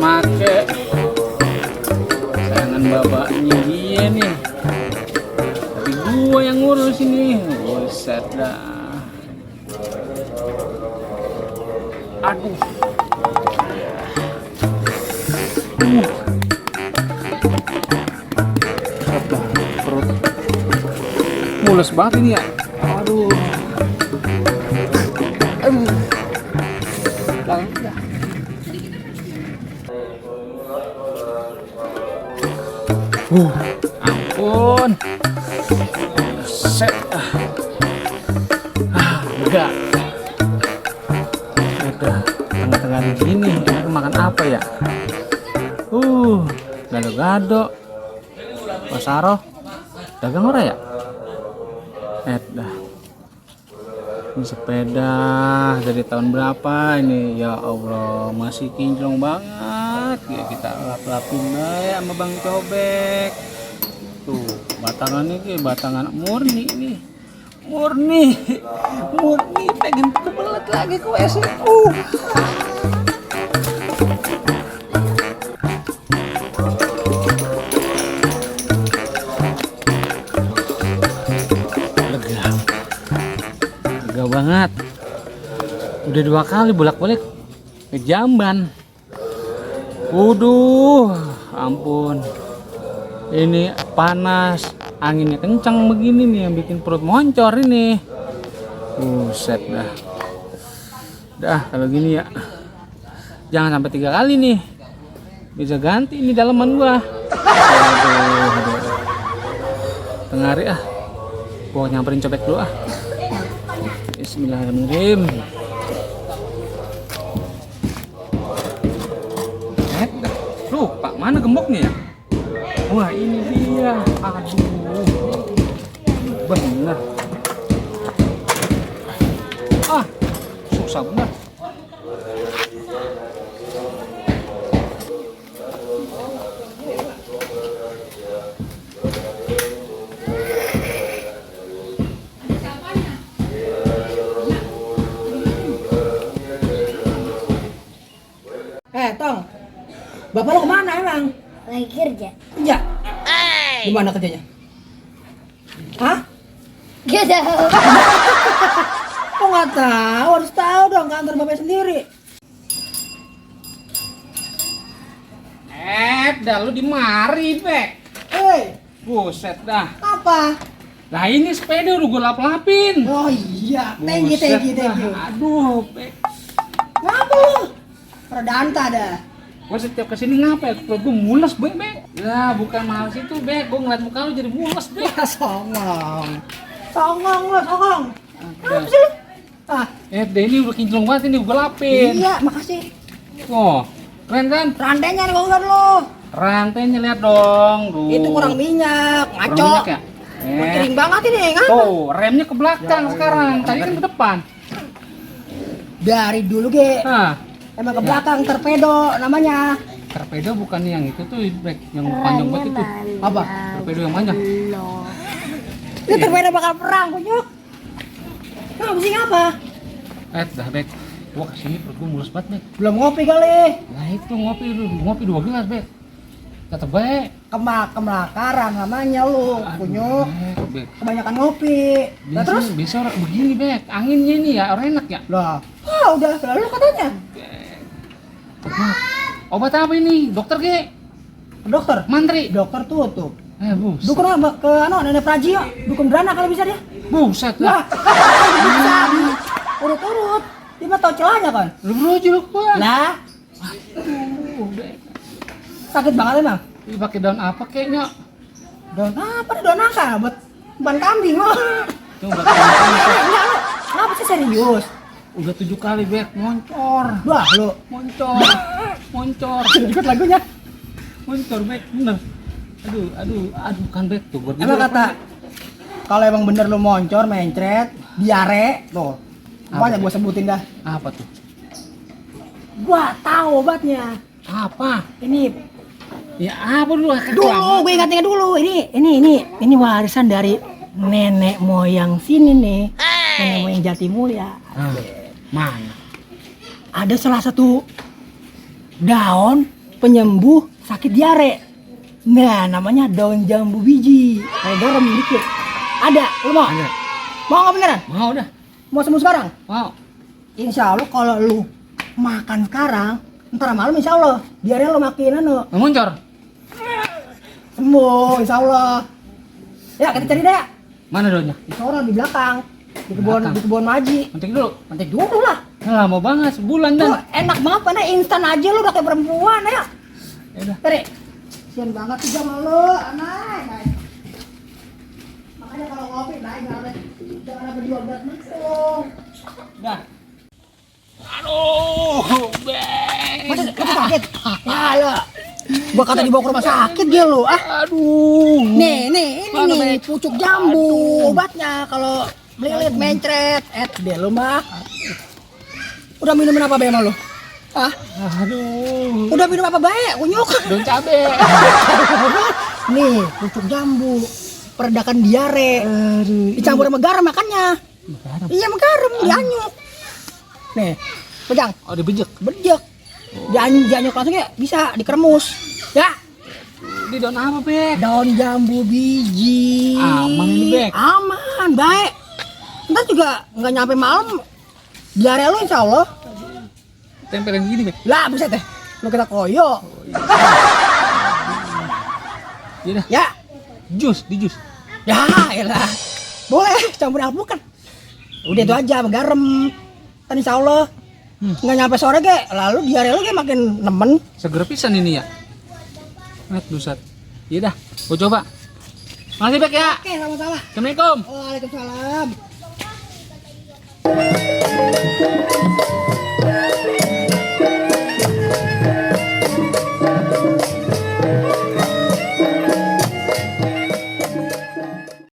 make sayangan bapaknya dia nih, tapi gua yang ngurus ini. Buset dah. Aduh. Perut mulus banget ini ya. Aduh. Ampun. Set. Enggak. Udah tengah-tengah begini, enak makan apa ya? Gado-gado. Pasaro. Dagang ora ya? Dah. Ini sepeda dari tahun berapa ini? Ya Allah, masih kinclong banget. Ya, kita lap-lapin aja sama Bang Cobek. Tuh, batangannya kayak batangan murni nih. Murni pengen kebelet lagi ke WC. Lega banget. Udah 2 kali bolak-balik ke Jamban. Ampun. Ini panas, anginnya kencang begini nih yang bikin perut moncor ini. Buset dah. Dah kalau gini ya. Jangan sampai 3 kali nih. Bisa ganti ini daleman gua. Aduh. Tengah hari gua nyamperin Cobek dulu Bismillahirrahmanirrahim. Lupa mana gemboknya ya? Wah ini dia. Aduh. Bener. Susah bener. Tong, bapak lo kemana emang? Lagi kerja. Kerja? Gimana kerjanya? Hah? Gak tahu. Kok nggak tahu? Harus tahu dong, kantor bapak sendiri. Dah lu dimari, Bek. Buset dah. Apa? Nah ini sepeda udah gue lap-lapin. Oh iya, thank you. Aduh, Bek. Ngapa lu? Redanta dah. Gue setiap kesini ngapa ya? Perut gue mules, Bek. Ya bukan males itu, Bek. Gue ngeliat muka lu jadi mules, Bek. Songong lu. Apa sih lu? Ini udah kinclong banget ini, gue lapin. Iya, makasih. Keren kan? Rantainya nih gua lu. Rantainya lihat dong. Duh. Itu kurang minyak, ngaco. Kurang minyak ya? Kering banget ini, ngapa? Tuh, remnya ke belakang sekarang. Tadi kan ke depan. Dari dulu, emang ke belakang torpedo namanya. Torpedo bukan yang itu tuh, Bek, yang panjang banget itu. Apa? Torpedo yang mana? Ini torpedo bakal perang, kunyuk. Ngapa sih ngapa? Dah, Bek. Gua kesini perut gua mulus banget, Bek. Belum ngopi kali. Nah itu ngopi 2 gelas, Bek. Tetep baik. Kemakaran namanya lu, kunyuk. Bek. Kebanyakan ngopi. Nah, terus? Biasa orang begini, Bek. Anginnya ini ya, orang enak ya. Lah, udah lalu katanya. Obat apa ini? Dokter ke? Dokter. Mantri. Dokter tutup. Buset. Dukun apa? Ke Nenek Prajio. Dukun beranak kalau bisa dia. Buset Lah. lah. Bisa. Urut-urut. Dia mah tau celahnya kan. Lu aja lu gua. Lah. Bek. Sakit banget emang. Ini pakai daun apa kayaknya? Daun apa? Daun nangka buat ban kambing lo. Coba. Kenapa sih serius? Udah 7 kali, Bek, moncor. Wah, lu. Moncor. Ikut lagunya. Moncor, Bek, bener. Aduh, kan, Bek, tuh. Emang kata, kalau emang bener lu moncor, mencret, diare, tuh. Banyak gua sebutin dah. Apa tuh? Gua tahu obatnya. Apa? Ini. Ya apa dulu? Dulu, gue ingatnya dulu. Ini warisan dari nenek moyang sini nih. Nenek moyang Jatimulya. Mana? Ada salah satu daun penyembuh sakit diare. Nah, namanya daun jambu biji. Kayak garam dikit. Ada, lu mau? Ada. Mau nggak beneran? Mau dah. Mau sembuh sekarang? Mau. Insya Allah kalau lu makan sekarang, ntar malam insya Allah diare lu makin Muncor. sembuh, insya Allah. Ya kita cari deh. Mana daunnya? Di sono di belakang, Belakang. di kebun Maji. Mantik dulu. Mantek dulu lah. Lama banget sebulan Tuh, dan. enak banget, mana instan aja lu udah kayak perempuan ya. Ya udah. Teri, sian banget sih sama lu, aneh. Makanya kalau ngopi baik banget. Jangan apa dua belas menit. Dah. Aduh, Masa sakit? Ya lo, gua kata dibawa ke rumah sakit dia lu. Aduh. Nih, Mana, ini Bek? pucuk jambu obatnya kalau melilit mencret. Dia lu mah. Udah minumin apa be lu? Ah, Aduh. udah minum apa baik? Kunyuk. Daun cabe. Nih, pucuk jambu, peredakan diare. Dicampur sama garam makannya. Iya, sama garam dianyuk. Nih, pegang, Oh, dibejek. bejek. Dianyuk langsung ya, bisa dikeremus. Ya, Di daun apa, Bek? daun jambu biji. Aman ini, Bek. Aman, baik. Ntar juga nggak nyampe malam. Diare lu insya Allah. Tempel yang gini, Bek. Lah, buset deh. Lu kita koyo. Iya dah. Ya, Jus, di jus. ya, elah. Boleh, campur alpukat. Udah itu aja, sama garam. Kan insya Allah nggak nyampe sore ge, lalu diare lu ge makin nemen. Seger pisan ini ya. Net buset. Iya dah, gua coba. Makasih, Bek ya. Oke, sama-sama. Assalamualaikum. Waalaikumsalam.